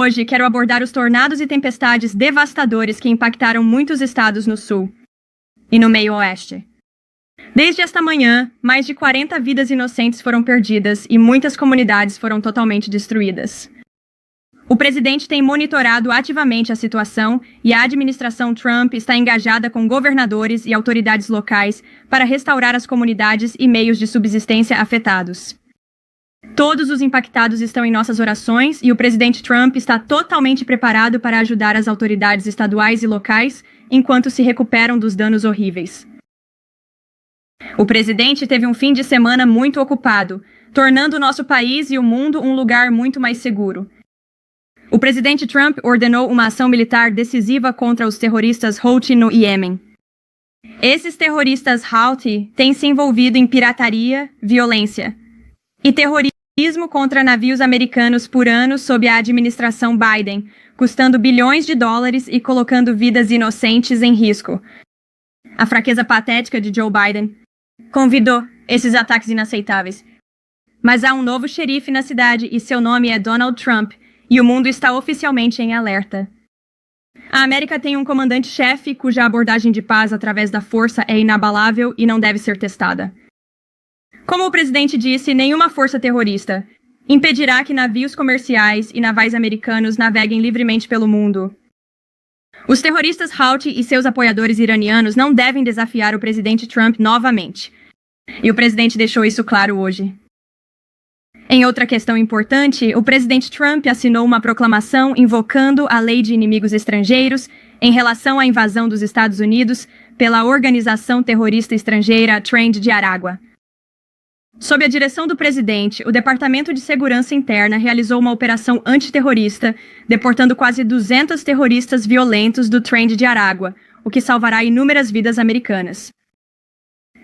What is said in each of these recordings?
Hoje quero abordar os tornados e tempestades devastadores que impactaram muitos estados no sul e no meio-oeste. Desde esta manhã, mais de 40 vidas inocentes foram perdidas e muitas comunidades foram totalmente destruídas. O presidente tem monitorado ativamente a situação e a administração Trump está engajada com governadores e autoridades locais para restaurar as comunidades e meios de subsistência afetados. Todos os impactados estão em nossas orações e o presidente Trump está totalmente preparado para ajudar as autoridades estaduais e locais enquanto se recuperam dos danos horríveis. O presidente teve um fim de semana muito ocupado, tornando o nosso país e o mundo um lugar muito mais seguro. O presidente Trump ordenou uma ação militar decisiva contra os terroristas Houthi no Iêmen. Esses terroristas Houthi têm se envolvido em pirataria, violência e terrorismo contra navios americanos por ano sob a administração Biden, custando bilhões de dólares e colocando vidas inocentes em risco. A fraqueza patética de Joe Biden convidou esses ataques inaceitáveis. Mas há um novo xerife na cidade e seu nome é Donald Trump, e o mundo está oficialmente em alerta. A América tem um comandante-chefe cuja abordagem de paz através da força é inabalável e não deve ser testada. Como o presidente disse, nenhuma força terrorista impedirá que navios comerciais e navais americanos naveguem livremente pelo mundo. Os terroristas Houthi e seus apoiadores iranianos não devem desafiar o presidente Trump novamente. E o presidente deixou isso claro hoje. Em outra questão importante, o presidente Trump assinou uma proclamação invocando a Lei de Inimigos Estrangeiros em relação à invasão dos Estados Unidos pela organização terrorista estrangeira Trend de Aragua. Sob a direção do presidente, o Departamento de Segurança Interna realizou uma operação antiterrorista, deportando quase 200 terroristas violentos do Trend de Aragua, o que salvará inúmeras vidas americanas.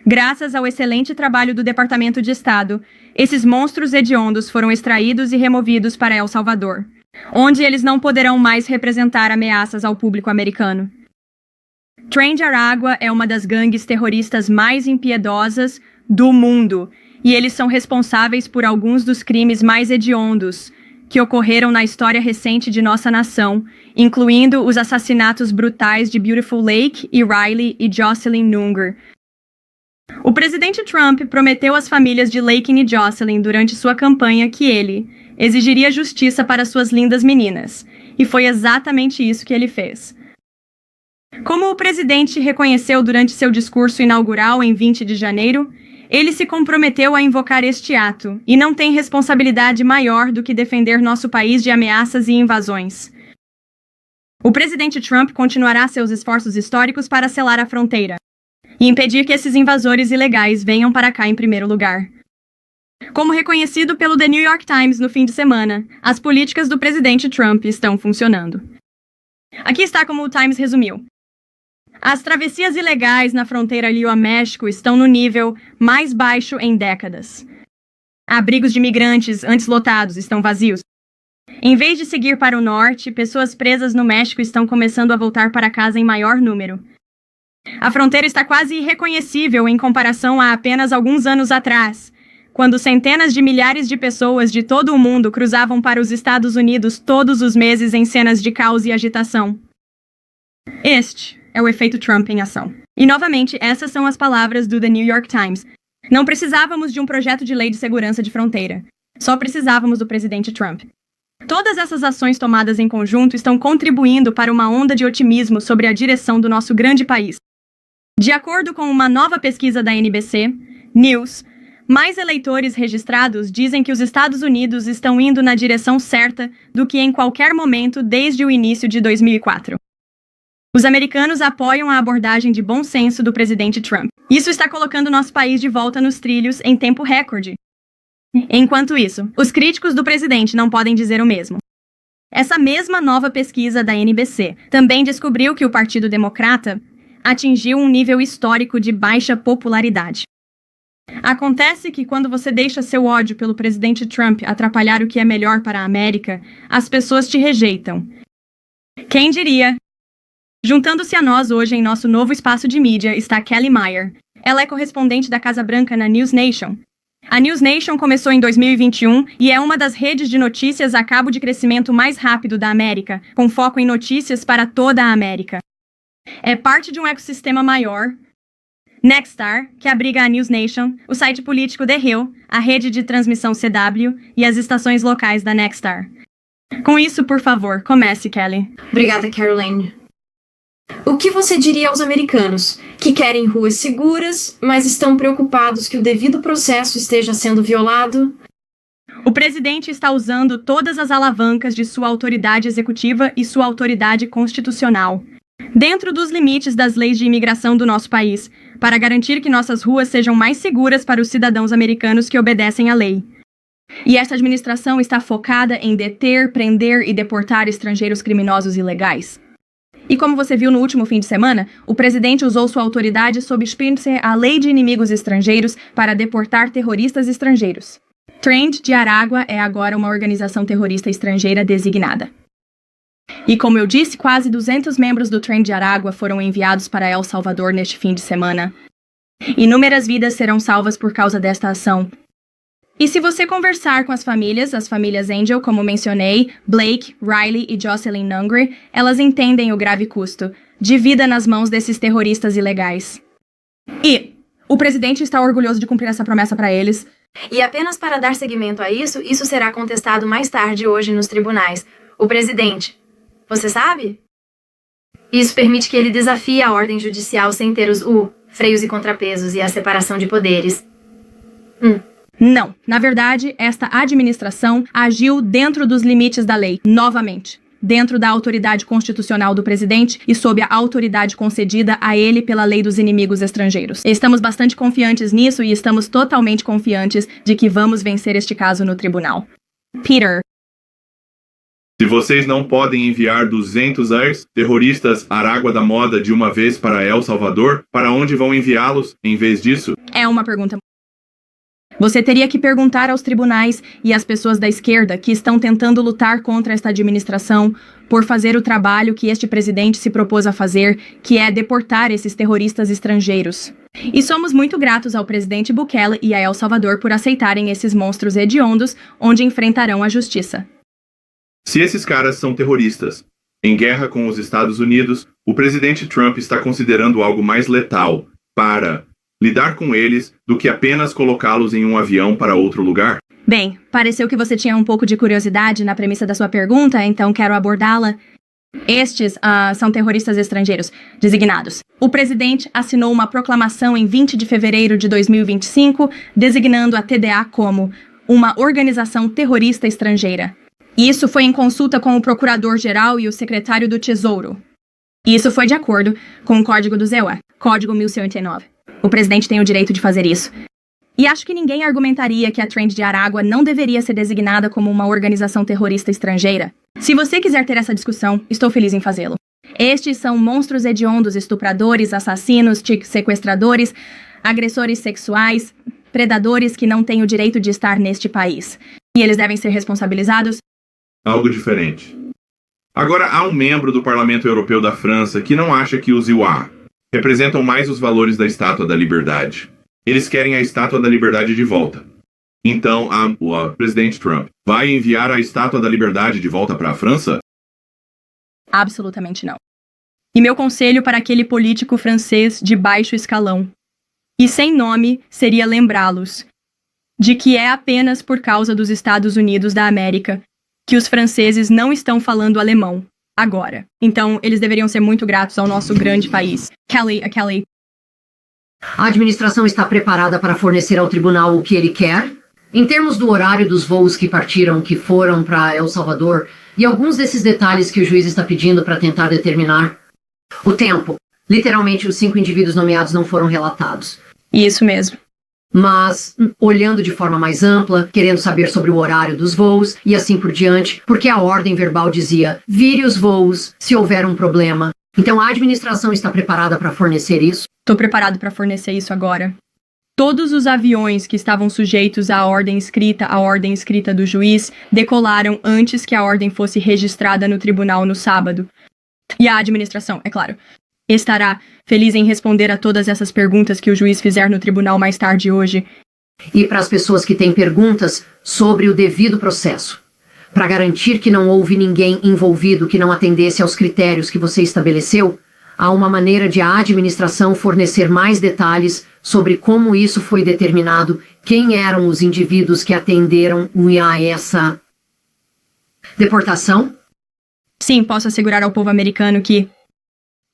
Graças ao excelente trabalho do Departamento de Estado, esses monstros hediondos foram extraídos e removidos para El Salvador, onde eles não poderão mais representar ameaças ao público americano. Trend de Aragua é uma das gangues terroristas mais impiedosas do mundo, e eles são responsáveis por alguns dos crimes mais hediondos que ocorreram na história recente de nossa nação, incluindo os assassinatos brutais de Beautiful Lake e Riley e Jocelyn Nunger. O presidente Trump prometeu às famílias de Laken e Jocelyn durante sua campanha que ele exigiria justiça para suas lindas meninas, e foi exatamente isso que ele fez. Como o presidente reconheceu durante seu discurso inaugural em 20 de janeiro, ele se comprometeu a invocar este ato e não tem responsabilidade maior do que defender nosso país de ameaças e invasões. O presidente Trump continuará seus esforços históricos para selar a fronteira e impedir que esses invasores ilegais venham para cá em primeiro lugar. Como reconhecido pelo The New York Times no fim de semana, as políticas do presidente Trump estão funcionando. Aqui está como o Times resumiu. As travessias ilegais na fronteira Rio-México estão no nível mais baixo em décadas. Abrigos de migrantes antes lotados estão vazios. Em vez de seguir para o norte, pessoas presas no México estão começando a voltar para casa em maior número. A fronteira está quase irreconhecível em comparação a apenas alguns anos atrás, quando centenas de milhares de pessoas de todo o mundo cruzavam para os Estados Unidos todos os meses em cenas de caos e agitação. Este é o efeito Trump em ação. E, novamente, essas são as palavras do The New York Times. Não precisávamos de um projeto de lei de segurança de fronteira. Só precisávamos do presidente Trump. Todas essas ações tomadas em conjunto estão contribuindo para uma onda de otimismo sobre a direção do nosso grande país. De acordo com uma nova pesquisa da NBC News, mais eleitores registrados dizem que os Estados Unidos estão indo na direção certa do que em qualquer momento desde o início de 2004. Os americanos apoiam a abordagem de bom senso do presidente Trump. Isso está colocando nosso país de volta nos trilhos em tempo recorde. Enquanto isso, os críticos do presidente não podem dizer o mesmo. Essa mesma nova pesquisa da NBC também descobriu que o Partido Democrata atingiu um nível histórico de baixa popularidade. Acontece que quando você deixa seu ódio pelo presidente Trump atrapalhar o que é melhor para a América, as pessoas te rejeitam. Quem diria? Juntando-se a nós hoje em nosso novo espaço de mídia está Kelly Meyer. Ela é correspondente da Casa Branca na News Nation. A News Nation começou em 2021 e é uma das redes de notícias a cabo de crescimento mais rápido da América, com foco em notícias para toda a América. É parte de um ecossistema maior, Nexstar, que abriga a News Nation, o site político The Hill, a rede de transmissão CW e as estações locais da Nexstar. Com isso, por favor, comece, Kelly. Obrigada, Caroline. O que você diria aos americanos que querem ruas seguras, mas estão preocupados que o devido processo esteja sendo violado? O presidente está usando todas as alavancas de sua autoridade executiva e sua autoridade constitucional, dentro dos limites das leis de imigração do nosso país, para garantir que nossas ruas sejam mais seguras para os cidadãos americanos que obedecem à lei. E essa administração está focada em deter, prender e deportar estrangeiros criminosos ilegais. E como você viu no último fim de semana, o presidente usou sua autoridade sob espírito a Lei de Inimigos Estrangeiros para deportar terroristas estrangeiros. Trend de Aragua é agora uma organização terrorista estrangeira designada. E como eu disse, quase 200 membros do Trend de Aragua foram enviados para El Salvador neste fim de semana. Inúmeras vidas serão salvas por causa desta ação. E se você conversar com as famílias Angel, como mencionei, Blake, Riley e Jocelyn Nungre, elas entendem o grave custo de vida nas mãos desses terroristas ilegais. E o presidente está orgulhoso de cumprir essa promessa para eles. E apenas para dar seguimento a isso será contestado mais tarde hoje nos tribunais. O presidente, você sabe? Isso permite que ele desafie a ordem judicial sem ter os freios e contrapesos e a separação de poderes. Não, na verdade, esta administração agiu dentro dos limites da lei, novamente, dentro da autoridade constitucional do presidente e sob a autoridade concedida a ele pela lei dos inimigos estrangeiros. Estamos bastante confiantes nisso e estamos totalmente confiantes de que vamos vencer este caso no tribunal. Peter. Se vocês não podem enviar 200 terroristas Aragua da Moda de uma vez para El Salvador, para onde vão enviá-los em vez disso? É uma pergunta. Você teria que perguntar aos tribunais e às pessoas da esquerda que estão tentando lutar contra esta administração por fazer o trabalho que este presidente se propôs a fazer, que é deportar esses terroristas estrangeiros. E somos muito gratos ao presidente Bukele e a El Salvador por aceitarem esses monstros hediondos, onde enfrentarão a justiça. Se esses caras são terroristas, em guerra com os Estados Unidos, o presidente Trump está considerando algo mais letal para lidar com eles do que apenas colocá-los em um avião para outro lugar? Bem, pareceu que você tinha um pouco de curiosidade na premissa da sua pergunta, então quero abordá-la. Estes são terroristas estrangeiros designados. O presidente assinou uma proclamação em 20 de fevereiro de 2025, designando a TDA como uma organização terrorista estrangeira. Isso foi em consulta com o Procurador-Geral e o Secretário do Tesouro. Isso foi de acordo com o Código do ZEUA, Código 1089. O presidente tem o direito de fazer isso. E acho que ninguém argumentaria que a Trend de Aragua não deveria ser designada como uma organização terrorista estrangeira. Se você quiser ter essa discussão, estou feliz em fazê-lo. Estes são monstros hediondos, estupradores, assassinos, sequestradores, agressores sexuais, predadores que não têm o direito de estar neste país. E eles devem ser responsabilizados. Algo diferente. Agora, há um membro do Parlamento Europeu da França que não acha que os IUA representam mais os valores da Estátua da Liberdade. Eles querem a Estátua da Liberdade de volta. Então, o presidente Trump vai enviar a Estátua da Liberdade de volta para a França? Absolutamente não. E meu conselho para aquele político francês de baixo escalão, e sem nome, seria lembrá-los de que é apenas por causa dos Estados Unidos da América que os franceses não estão falando alemão agora. Então, eles deveriam ser muito gratos ao nosso grande país. Kelly. A administração está preparada para fornecer ao tribunal o que ele quer? Em termos do horário dos voos que foram para El Salvador, e alguns desses detalhes que o juiz está pedindo para tentar determinar. O tempo. Literalmente, os 5 indivíduos nomeados não foram relatados. Isso mesmo. Mas, olhando de forma mais ampla, querendo saber sobre o horário dos voos e assim por diante, porque a ordem verbal dizia, vire os voos se houver um problema. Então a administração está preparada para fornecer isso? Estou preparado para fornecer isso agora. Todos os aviões que estavam sujeitos à ordem escrita do juiz, decolaram antes que a ordem fosse registrada no tribunal no sábado. E a administração, é claro, estará feliz em responder a todas essas perguntas que o juiz fizer no tribunal mais tarde hoje. E para as pessoas que têm perguntas sobre o devido processo. Para garantir que não houve ninguém envolvido que não atendesse aos critérios que você estabeleceu, há uma maneira de a administração fornecer mais detalhes sobre como isso foi determinado, quem eram os indivíduos que atenderam a essa deportação? Sim, posso assegurar ao povo americano que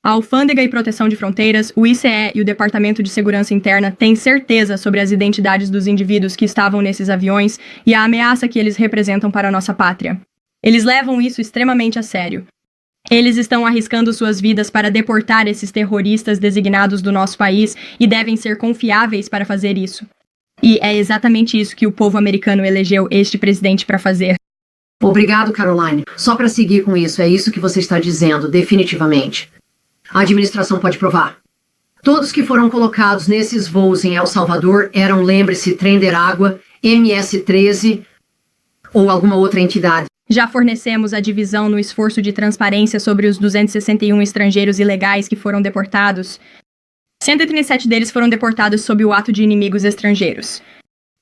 a Alfândega e Proteção de Fronteiras, o ICE e o Departamento de Segurança Interna têm certeza sobre as identidades dos indivíduos que estavam nesses aviões e a ameaça que eles representam para a nossa pátria. Eles levam isso extremamente a sério. Eles estão arriscando suas vidas para deportar esses terroristas designados do nosso país e devem ser confiáveis para fazer isso. E é exatamente isso que o povo americano elegeu este presidente para fazer. Obrigado, Caroline. Só para seguir com isso, é isso que você está dizendo, definitivamente. A administração pode provar. Todos que foram colocados nesses voos em El Salvador eram, lembre-se, Trem de Água, MS-13 ou alguma outra entidade. Já fornecemos a divisão no esforço de transparência sobre os 261 estrangeiros ilegais que foram deportados. 137 deles foram deportados sob o ato de inimigos estrangeiros.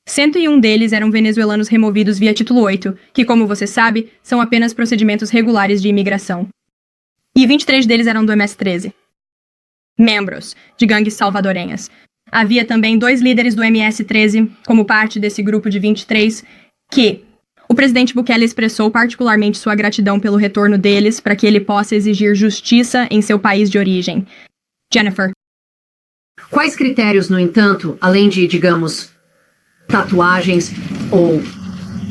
101 deles eram venezuelanos removidos via Título 8, que, como você sabe, são apenas procedimentos regulares de imigração. E 23 deles eram do MS-13. Membros de gangues salvadorenhas. Havia também 2 líderes do MS-13, como parte desse grupo de 23, que o presidente Bukele expressou particularmente sua gratidão pelo retorno deles para que ele possa exigir justiça em seu país de origem. Jennifer. Quais critérios, no entanto, além de, digamos, tatuagens ou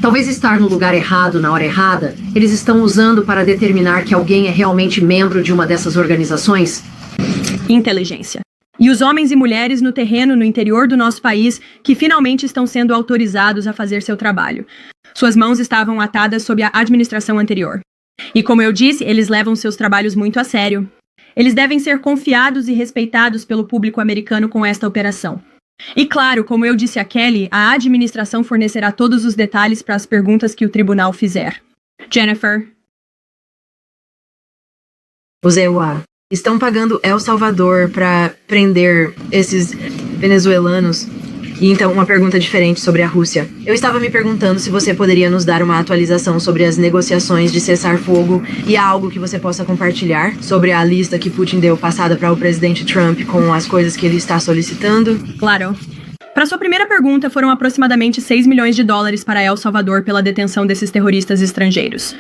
talvez estar no lugar errado na hora errada, eles estão usando para determinar que alguém é realmente membro de uma dessas organizações? Inteligência. E os homens e mulheres no terreno no interior do nosso país que finalmente estão sendo autorizados a fazer seu trabalho. Suas mãos estavam atadas sob a administração anterior. E como eu disse, eles levam seus trabalhos muito a sério. Eles devem ser confiados e respeitados pelo público americano com esta operação. E claro, como eu disse a Kelly, a administração fornecerá todos os detalhes para as perguntas que o tribunal fizer. Jennifer. Os EUA estão pagando El Salvador para prender esses venezuelanos. E então, uma pergunta diferente sobre a Rússia. Eu estava me perguntando se você poderia nos dar uma atualização sobre as negociações de cessar-fogo e algo que você possa compartilhar sobre a lista que Putin deu passada para o presidente Trump com as coisas que ele está solicitando? Claro. Para sua primeira pergunta, foram aproximadamente 6 milhões de dólares para El Salvador pela detenção desses terroristas estrangeiros.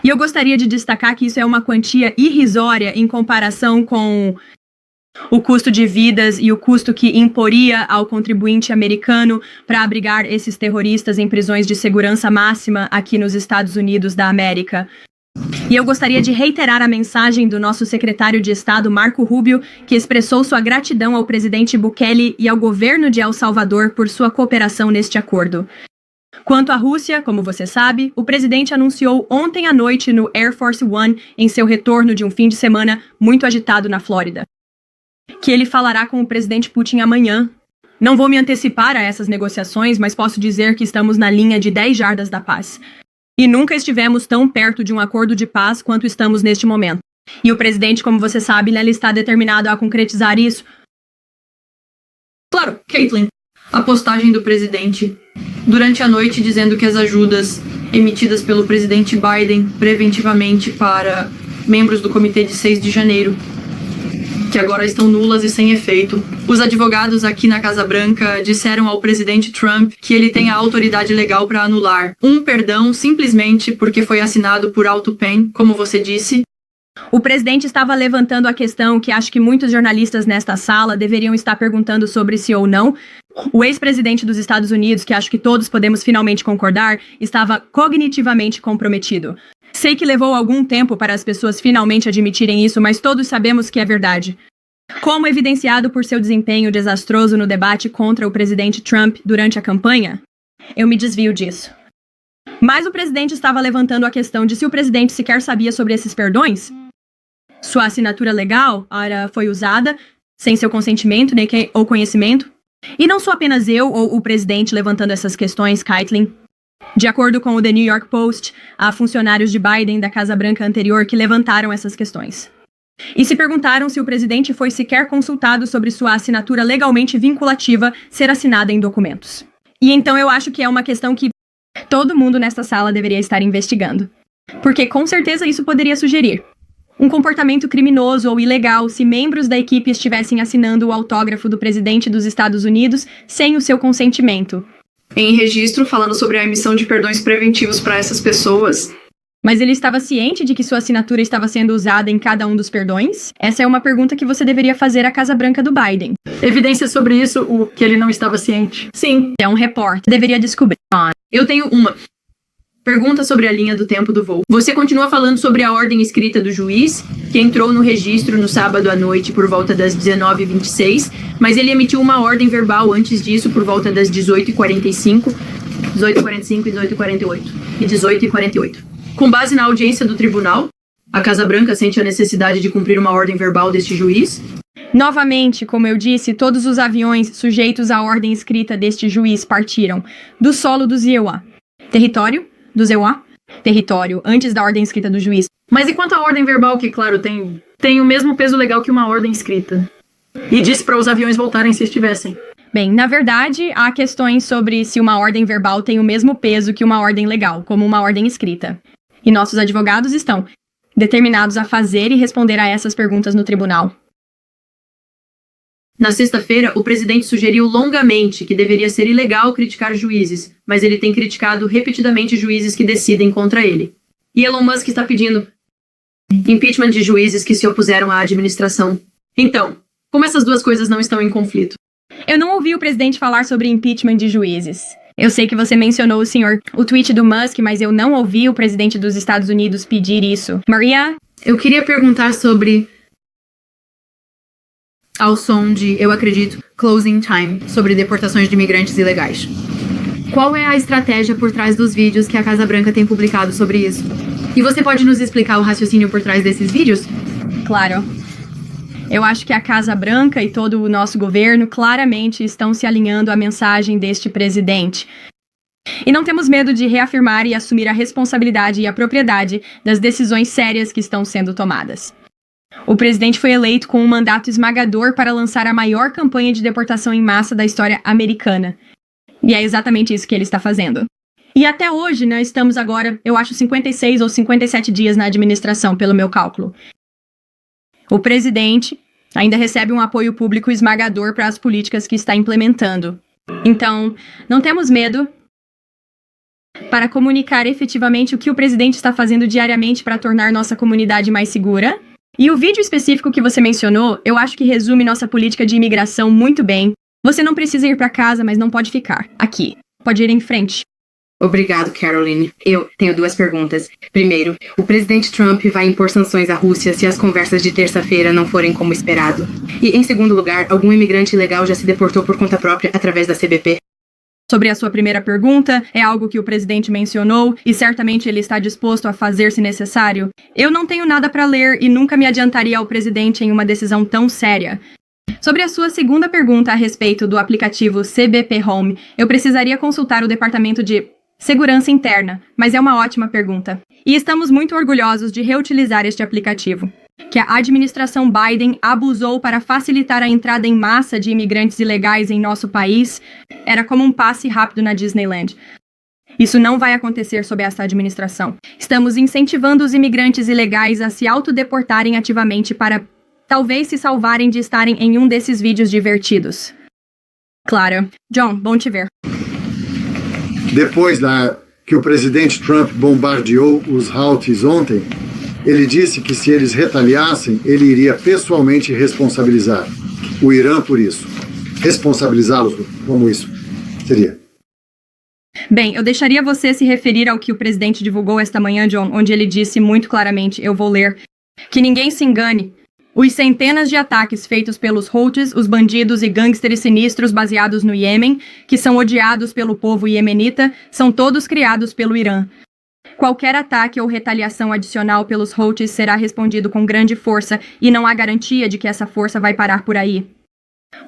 E eu gostaria de destacar que isso é uma quantia irrisória em comparação com o custo de vidas e o custo que imporia ao contribuinte americano para abrigar esses terroristas em prisões de segurança máxima aqui nos Estados Unidos da América. E eu gostaria de reiterar a mensagem do nosso secretário de Estado, Marco Rubio, que expressou sua gratidão ao presidente Bukele e ao governo de El Salvador por sua cooperação neste acordo. Quanto à Rússia, como você sabe, o presidente anunciou ontem à noite no Air Force One, em seu retorno de um fim de semana muito agitado na Flórida, que ele falará com o presidente Putin amanhã. Não vou me antecipar a essas negociações, mas posso dizer que estamos na linha de 10 jardas da paz. E nunca estivemos tão perto de um acordo de paz quanto estamos neste momento. E o presidente, como você sabe, ele está determinado a concretizar isso. Claro, Caitlin. A postagem do presidente durante a noite dizendo que as ajudas emitidas pelo presidente Biden preventivamente para membros do comitê de 6 de janeiro, que agora estão nulas e sem efeito. Os advogados aqui na Casa Branca disseram ao presidente Trump que ele tem a autoridade legal para anular um perdão simplesmente porque foi assinado por Alto Pen, como você disse. O presidente estava levantando a questão que acho que muitos jornalistas nesta sala deveriam estar perguntando sobre se ou não. O ex-presidente dos Estados Unidos, que acho que todos podemos finalmente concordar, estava cognitivamente comprometido. Sei que levou algum tempo para as pessoas finalmente admitirem isso, mas todos sabemos que é verdade. Como evidenciado por seu desempenho desastroso no debate contra o presidente Trump durante a campanha, eu me desvio disso. Mas o presidente estava levantando a questão de se o presidente sequer sabia sobre esses perdões. Sua assinatura legal foi usada sem seu consentimento ou conhecimento. E não sou apenas eu ou o presidente levantando essas questões, Caitlin. De acordo com o The New York Post, há funcionários de Biden da Casa Branca anterior que levantaram essas questões. E se perguntaram se o presidente foi sequer consultado sobre sua assinatura legalmente vinculativa ser assinada em documentos. E então eu acho que é uma questão que todo mundo nesta sala deveria estar investigando. Porque com certeza isso poderia sugerir um comportamento criminoso ou ilegal se membros da equipe estivessem assinando o autógrafo do presidente dos Estados Unidos sem o seu consentimento. Em registro, falando sobre a emissão de perdões preventivos para essas pessoas. Mas ele estava ciente de que sua assinatura estava sendo usada em cada um dos perdões? Essa é uma pergunta que você deveria fazer à Casa Branca do Biden. Evidências sobre isso, o que ele não estava ciente. Sim, É um repórter. Deveria descobrir. eu tenho uma. Pergunta sobre a linha do tempo do voo. Você continua falando sobre a ordem escrita do juiz, que entrou no registro no sábado à noite por volta das 19h26, mas ele emitiu uma ordem verbal antes disso por volta das 18h45 e 18h48. E 18h48. Com base na audiência do tribunal, a Casa Branca sente a necessidade de cumprir uma ordem verbal deste juiz? Novamente, como eu disse, todos os aviões sujeitos à ordem escrita deste juiz partiram do solo do Iowa. Território do Iowa. Território antes da ordem escrita do juiz. Mas e quanto à ordem verbal, que, claro, tem o mesmo peso legal que uma ordem escrita? E disse para os aviões voltarem se estivessem. Bem, na verdade, há questões sobre se uma ordem verbal tem o mesmo peso que uma ordem legal, como uma ordem escrita. E nossos advogados estão determinados a fazer e responder a essas perguntas no tribunal. Na sexta-feira, o presidente sugeriu longamente que deveria ser ilegal criticar juízes, mas ele tem criticado repetidamente juízes que decidem contra ele. E Elon Musk está pedindo impeachment de juízes que se opuseram à administração. Então, como essas duas coisas não estão em conflito? Eu não ouvi o presidente falar sobre impeachment de juízes. Eu sei que você mencionou o tweet do Musk, mas eu não ouvi o presidente dos Estados Unidos pedir isso. Maria? Eu queria perguntar sobre... ao som de, eu acredito, Closing Time, sobre deportações de imigrantes ilegais. Qual é a estratégia por trás dos vídeos que a Casa Branca tem publicado sobre isso? E você pode nos explicar o raciocínio por trás desses vídeos? Claro. Eu acho que a Casa Branca e todo o nosso governo claramente estão se alinhando à mensagem deste presidente. E não temos medo de reafirmar e assumir a responsabilidade e a propriedade das decisões sérias que estão sendo tomadas. O presidente foi eleito com um mandato esmagador para lançar a maior campanha de deportação em massa da história americana. E é exatamente isso que ele está fazendo. E até hoje, nós estamos agora, eu acho, 56 ou 57 dias na administração, pelo meu cálculo. O presidente ainda recebe um apoio público esmagador para as políticas que está implementando. Então, não temos medo para comunicar efetivamente o que o presidente está fazendo diariamente para tornar nossa comunidade mais segura. E o vídeo específico que você mencionou, eu acho que resume nossa política de imigração muito bem. Você não precisa ir para casa, mas não pode ficar aqui. Pode ir em frente. Obrigado, Caroline. Eu tenho duas perguntas. Primeiro, o presidente Trump vai impor sanções à Rússia se as conversas de terça-feira não forem como esperado. E, em segundo lugar, algum imigrante ilegal já se deportou por conta própria através da CBP? Sobre a sua primeira pergunta, é algo que o presidente mencionou e certamente ele está disposto a fazer se necessário. Eu não tenho nada para ler e nunca me adiantaria ao presidente em uma decisão tão séria. Sobre a sua segunda pergunta a respeito do aplicativo CBP Home, eu precisaria consultar o Departamento de Segurança Interna, mas é uma ótima pergunta. E estamos muito orgulhosos de reutilizar este aplicativo, que a administração Biden abusou para facilitar a entrada em massa de imigrantes ilegais em nosso país. Era como um passe rápido na Disneyland. Isso não vai acontecer sob esta administração. Estamos incentivando os imigrantes ilegais a se autodeportarem ativamente para talvez se salvarem de estarem em um desses vídeos divertidos. Claro. John, bom te ver. Depois que o presidente Trump bombardeou os Houthis ontem, ele disse que se eles retaliassem, ele iria pessoalmente responsabilizar o Irã por isso. Responsabilizá-los como isso seria. Bem, eu deixaria você se referir ao que o presidente divulgou esta manhã, John, onde ele disse muito claramente, eu vou ler, que ninguém se engane. Os centenas de ataques feitos pelos Houthis, os bandidos e gangsters sinistros baseados no Iêmen, que são odiados pelo povo iemenita, são todos criados pelo Irã. Qualquer ataque ou retaliação adicional pelos Houthis será respondido com grande força e não há garantia de que essa força vai parar por aí.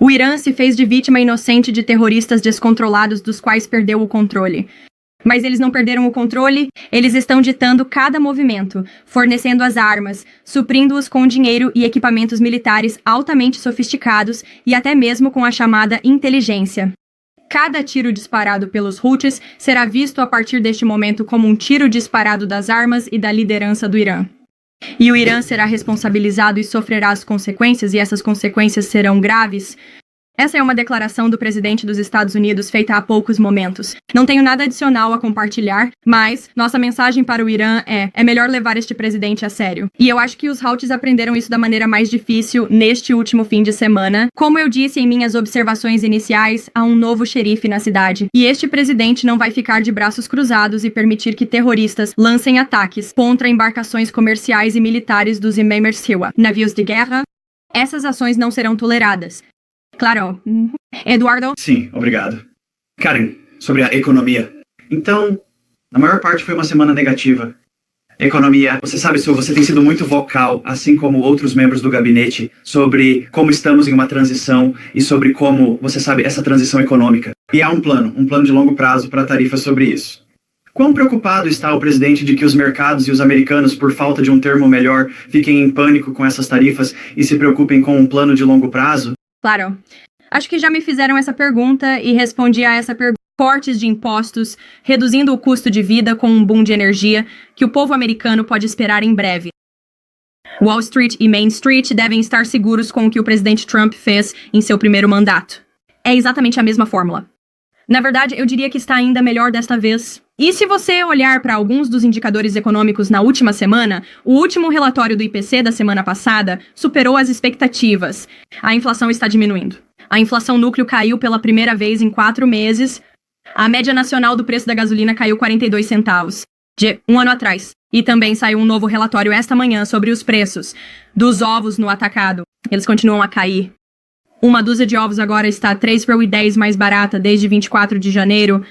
O Irã se fez de vítima inocente de terroristas descontrolados dos quais perdeu o controle. Mas eles não perderam o controle, eles estão ditando cada movimento, fornecendo as armas, suprindo-os com dinheiro e equipamentos militares altamente sofisticados e até mesmo com a chamada inteligência. Cada tiro disparado pelos Houthis será visto a partir deste momento como um tiro disparado das armas e da liderança do Irã. E o Irã será responsabilizado e sofrerá as consequências, e essas consequências serão graves. Essa é uma declaração do presidente dos Estados Unidos feita há poucos momentos. Não tenho nada adicional a compartilhar, mas nossa mensagem para o Irã é melhor levar este presidente a sério. E eu acho que os Houthis aprenderam isso da maneira mais difícil neste último fim de semana. Como eu disse em minhas observações iniciais, há um novo xerife na cidade. E este presidente não vai ficar de braços cruzados e permitir que terroristas lancem ataques contra embarcações comerciais e militares dos Imam Siwa, navios de guerra. Essas ações não serão toleradas. Claro. Eduardo? Sim, obrigado. Karen, sobre a economia. Então, a maior parte foi uma semana negativa. Economia, você sabe, Sue, você tem sido muito vocal, assim como outros membros do gabinete, sobre como estamos em uma transição e sobre como, você sabe, essa transição econômica. E há um plano de longo prazo para tarifas sobre isso. Quão preocupado está o presidente de que os mercados e os americanos, por falta de um termo melhor, fiquem em pânico com essas tarifas e se preocupem com um plano de longo prazo? Claro. Acho que já me fizeram essa pergunta e respondi a essa pergunta. Cortes de impostos, reduzindo o custo de vida com um boom de energia que o povo americano pode esperar em breve. Wall Street e Main Street devem estar seguros com o que o presidente Trump fez em seu primeiro mandato. É exatamente a mesma fórmula. Na verdade, eu diria que está ainda melhor desta vez. E se você olhar para alguns dos indicadores econômicos na última semana, o último relatório do IPC da semana passada superou as expectativas. A inflação está diminuindo. A inflação núcleo caiu pela primeira vez em 4 meses. A média nacional do preço da gasolina caiu 42 centavos, de um ano atrás. E também saiu um novo relatório esta manhã sobre os preços dos ovos no atacado. Eles continuam a cair. Uma dúzia de ovos agora está 3,10 mais barata desde 24 de janeiro.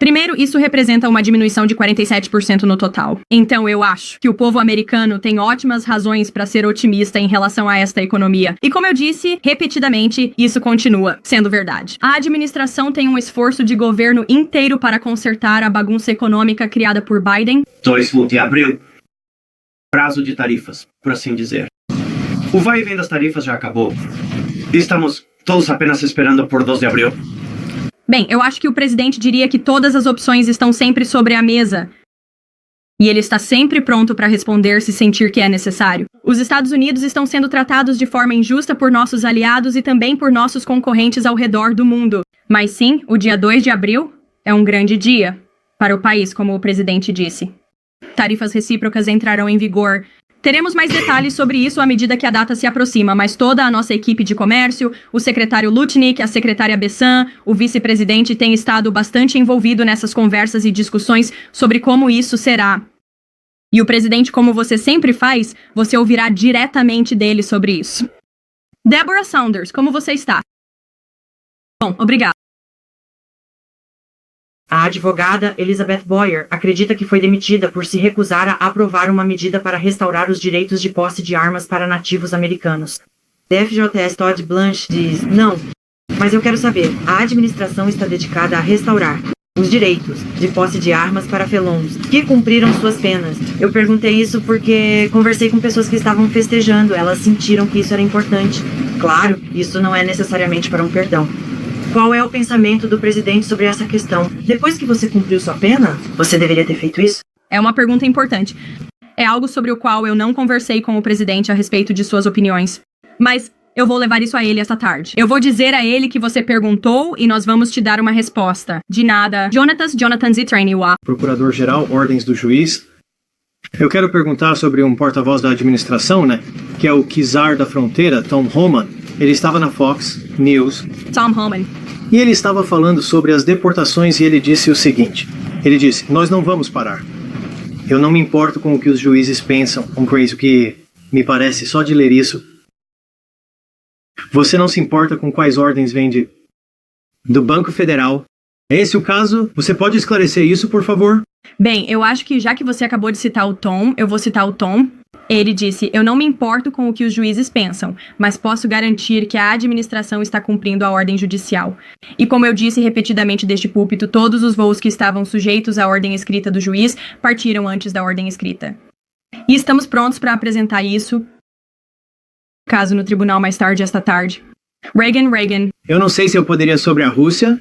Primeiro, isso representa uma diminuição de 47% no total. Então, eu acho que o povo americano tem ótimas razões para ser otimista em relação a esta economia. E como eu disse, repetidamente, isso continua sendo verdade. A administração tem um esforço de governo inteiro para consertar a bagunça econômica criada por Biden. 2 de abril. Prazo de tarifas, por assim dizer. O vai e vem das tarifas já acabou. Estamos todos apenas esperando por 2 de abril. Bem, eu acho que o presidente diria que todas as opções estão sempre sobre a mesa. E ele está sempre pronto para responder se sentir que é necessário. Os Estados Unidos estão sendo tratados de forma injusta por nossos aliados e também por nossos concorrentes ao redor do mundo. Mas sim, o dia 2 de abril é um grande dia para o país, como o presidente disse. Tarifas recíprocas entrarão em vigor. Teremos mais detalhes sobre isso à medida que a data se aproxima, mas toda a nossa equipe de comércio, o secretário Lutnick, a secretária Bessan, o vice-presidente tem estado bastante envolvido nessas conversas e discussões sobre como isso será. E o presidente, como você sempre faz, você ouvirá diretamente dele sobre isso. Deborah Saunders, como você está? Bom, obrigada. A advogada Elizabeth Boyer acredita que foi demitida por se recusar a aprovar uma medida para restaurar os direitos de posse de armas para nativos americanos. FJS Todd Blanche diz, não, mas eu quero saber, a administração está dedicada a restaurar os direitos de posse de armas para felons que cumpriram suas penas. Eu perguntei isso porque conversei com pessoas que estavam festejando, elas sentiram que isso era importante. Claro, isso não é necessariamente para um perdão. Qual é o pensamento do presidente sobre essa questão? Depois que você cumpriu sua pena, você deveria ter feito isso? É uma pergunta importante. É algo sobre o qual eu não conversei com o presidente a respeito de suas opiniões. Mas eu vou levar isso a ele esta tarde. Eu vou dizer a ele que você perguntou e nós vamos te dar uma resposta. De nada. Jonathan Zitraniwa. Procurador-Geral, ordens do juiz. Eu quero perguntar sobre um porta-voz da administração, que é o czar da fronteira, Tom Homan. Ele estava na Fox News. Tom Homan. E ele estava falando sobre as deportações e ele disse o seguinte. Ele disse, nós não vamos parar. Eu não me importo com o que os juízes pensam. O que me parece só de ler isso. Você não se importa com quais ordens vêm do Banco Federal. É esse o caso? Você pode esclarecer isso, por favor? Bem, eu acho que já que você acabou de citar o Tom, eu vou citar o Tom. Ele disse, eu não me importo com o que os juízes pensam, mas posso garantir que a administração está cumprindo a ordem judicial. E como eu disse repetidamente deste púlpito, todos os voos que estavam sujeitos à ordem escrita do juiz partiram antes da ordem escrita. E estamos prontos para apresentar isso, caso no tribunal mais tarde esta tarde. Reagan. Eu não sei se eu poderia sobre a Rússia.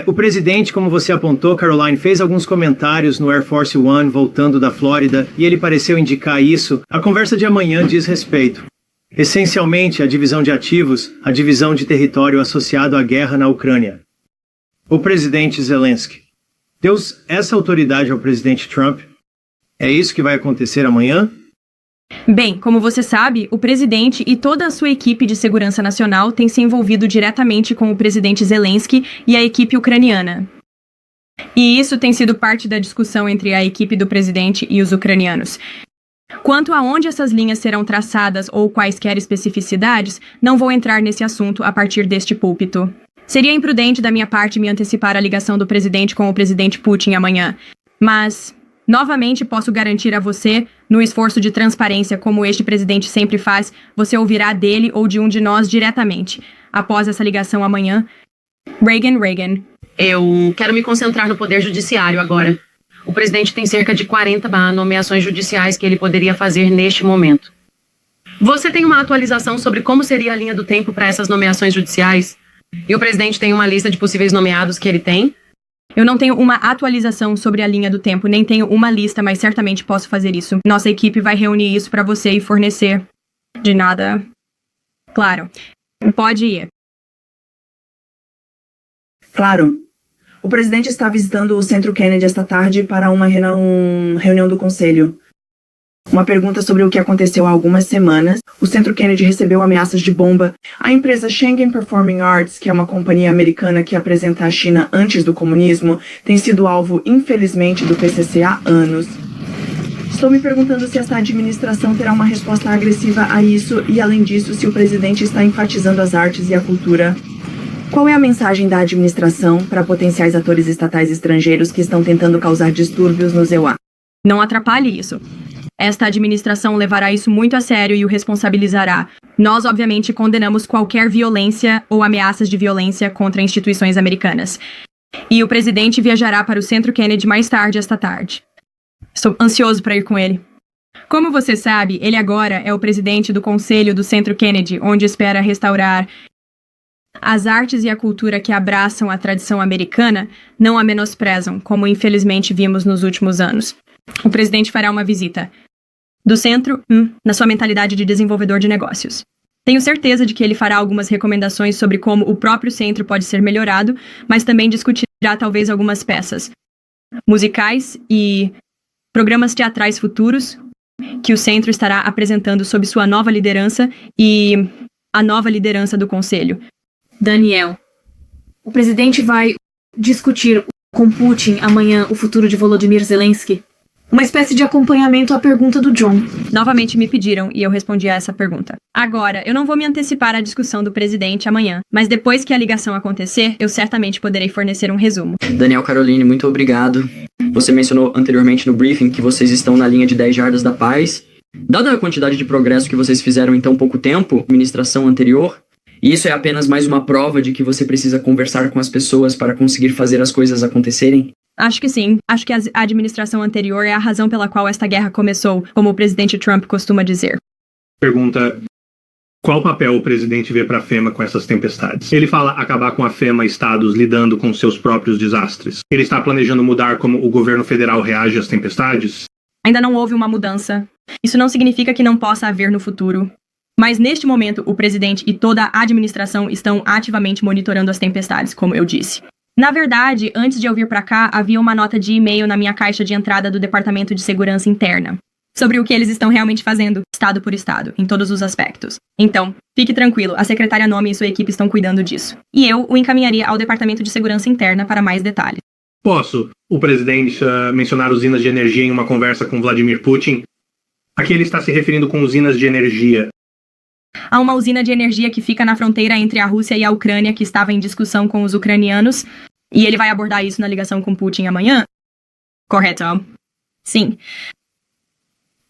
O presidente, como você apontou, Caroline, fez alguns comentários no Air Force One voltando da Flórida e ele pareceu indicar isso. A conversa de amanhã diz respeito. Essencialmente, a divisão de ativos, a divisão de território associado à guerra na Ucrânia. O presidente Zelensky deu essa autoridade ao presidente Trump. É isso que vai acontecer amanhã? Bem, como você sabe, o presidente e toda a sua equipe de segurança nacional têm se envolvido diretamente com o presidente Zelensky e a equipe ucraniana. E isso tem sido parte da discussão entre a equipe do presidente e os ucranianos. Quanto a onde essas linhas serão traçadas ou quaisquer especificidades, não vou entrar nesse assunto a partir deste púlpito. Seria imprudente da minha parte me antecipar a ligação do presidente com o presidente Putin amanhã, mas novamente posso garantir a você, no esforço de transparência como este presidente sempre faz, você ouvirá dele ou de um de nós diretamente. Após essa ligação amanhã, Reagan. Eu quero me concentrar no poder judiciário agora. O presidente tem cerca de 40 nomeações judiciais que ele poderia fazer neste momento. Você tem uma atualização sobre como seria a linha do tempo para essas nomeações judiciais? E o presidente tem uma lista de possíveis nomeados que ele tem? Eu não tenho uma atualização sobre a linha do tempo, nem tenho uma lista, mas certamente posso fazer isso. Nossa equipe vai reunir isso para você e fornecer. De nada. Claro. Pode ir. Claro. O presidente está visitando o Centro Kennedy esta tarde para uma reunião do Conselho. Uma pergunta sobre o que aconteceu há algumas semanas. O Centro Kennedy recebeu ameaças de bomba. A empresa Schengen Performing Arts, que é uma companhia americana que apresenta a China antes do comunismo, tem sido alvo, infelizmente, do PCC há anos. Estou me perguntando se esta administração terá uma resposta agressiva a isso e, além disso, se o presidente está enfatizando as artes e a cultura. Qual é a mensagem da administração para potenciais atores estatais estrangeiros que estão tentando causar distúrbios no EUA? Não atrapalhe isso. Esta administração levará isso muito a sério e o responsabilizará. Nós, obviamente, condenamos qualquer violência ou ameaças de violência contra instituições americanas. E o presidente viajará para o Centro Kennedy mais tarde esta tarde. Estou ansioso para ir com ele. Como você sabe, ele agora é o presidente do Conselho do Centro Kennedy, onde espera restaurar as artes e a cultura que abraçam a tradição americana, não a menosprezam, como infelizmente vimos nos últimos anos. O presidente fará uma visita do centro, na sua mentalidade de desenvolvedor de negócios. Tenho certeza de que ele fará algumas recomendações sobre como o próprio centro pode ser melhorado, mas também discutirá talvez algumas peças musicais e programas teatrais futuros que o centro estará apresentando sob sua nova liderança e a nova liderança do conselho. Daniel, o presidente vai discutir com Putin amanhã o futuro de Volodymyr Zelensky? Uma espécie de acompanhamento à pergunta do John. Novamente me pediram e eu respondi a essa pergunta. Agora, eu não vou me antecipar à discussão do presidente amanhã, mas depois que a ligação acontecer, eu certamente poderei fornecer um resumo. Daniel, Caroline, muito obrigado. Você mencionou anteriormente no briefing que vocês estão na linha de 10 jardas da paz. Dada a quantidade de progresso que vocês fizeram em tão pouco tempo, administração anterior, isso é apenas mais uma prova de que você precisa conversar com as pessoas para conseguir fazer as coisas acontecerem? Acho que sim. Acho que a administração anterior é a razão pela qual esta guerra começou, como o presidente Trump costuma dizer. Pergunta: qual papel o presidente vê para a FEMA com essas tempestades? Ele fala acabar com a FEMA estados lidando com seus próprios desastres. Ele está planejando mudar como o governo federal reage às tempestades? Ainda não houve uma mudança. Isso não significa que não possa haver no futuro. Mas neste momento, o presidente e toda a administração estão ativamente monitorando as tempestades, como eu disse. Na verdade, antes de eu vir para cá, havia uma nota de e-mail na minha caixa de entrada do Departamento de Segurança Interna sobre o que eles estão realmente fazendo, estado por estado, em todos os aspectos. Então, fique tranquilo, a secretária Nomi e sua equipe estão cuidando disso. E eu o encaminharia ao Departamento de Segurança Interna para mais detalhes. Posso o presidente mencionar usinas de energia em uma conversa com Vladimir Putin? Aqui ele está se referindo com usinas de energia. Há uma usina de energia que fica na fronteira entre a Rússia e a Ucrânia que estava em discussão com os ucranianos, e ele vai abordar isso na ligação com Putin amanhã? Correto. Sim.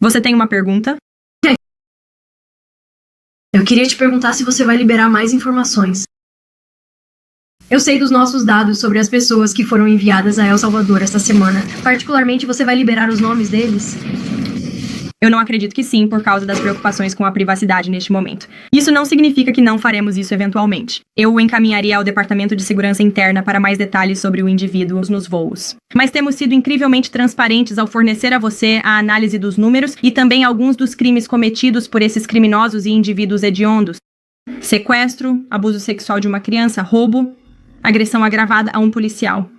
Você tem uma pergunta? Eu queria te perguntar se você vai liberar mais informações. Eu sei dos nossos dados sobre as pessoas que foram enviadas a El Salvador esta semana. Particularmente, você vai liberar os nomes deles? Eu não acredito que sim, por causa das preocupações com a privacidade neste momento. Isso não significa que não faremos isso eventualmente. Eu o encaminharia ao Departamento de Segurança Interna para mais detalhes sobre o indivíduo nos voos. Mas temos sido incrivelmente transparentes ao fornecer a você a análise dos números e também alguns dos crimes cometidos por esses criminosos e indivíduos hediondos. Sequestro, abuso sexual de uma criança, roubo, agressão agravada a um policial.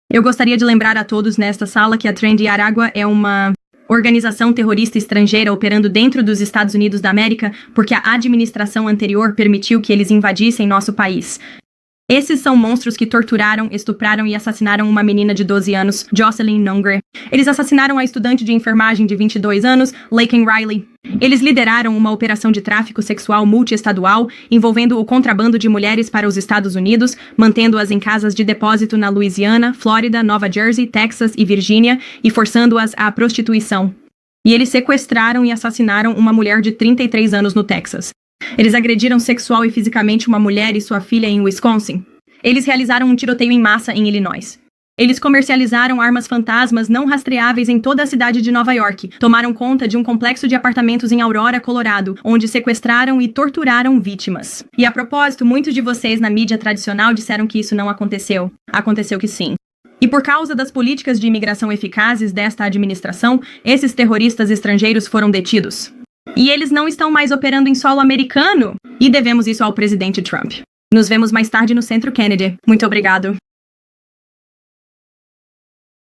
Eu gostaria de lembrar a todos nesta sala que a Trendy Aragua é uma organização terrorista estrangeira operando dentro dos Estados Unidos da América porque a administração anterior permitiu que eles invadissem nosso país. Esses são monstros que torturaram, estupraram e assassinaram uma menina de 12 anos, Jocelyn Nungre. Eles assassinaram a estudante de enfermagem de 22 anos, Laken Riley. Eles lideraram uma operação de tráfico sexual multiestadual envolvendo o contrabando de mulheres para os Estados Unidos, mantendo-as em casas de depósito na Louisiana, Flórida, Nova Jersey, Texas e Virgínia e forçando-as à prostituição. E eles sequestraram e assassinaram uma mulher de 33 anos no Texas. Eles agrediram sexual e fisicamente uma mulher e sua filha em Wisconsin. Eles realizaram um tiroteio em massa em Illinois. Eles comercializaram armas fantasmas não rastreáveis em toda a cidade de Nova York. Tomaram conta de um complexo de apartamentos em Aurora, Colorado, onde sequestraram e torturaram vítimas. E a propósito, muitos de vocês na mídia tradicional disseram que isso não aconteceu. Aconteceu que sim. E por causa das políticas de imigração eficazes desta administração, esses terroristas estrangeiros foram detidos. E eles não estão mais operando em solo americano. E devemos isso ao presidente Trump. Nos vemos mais tarde no Centro Kennedy. Muito obrigado.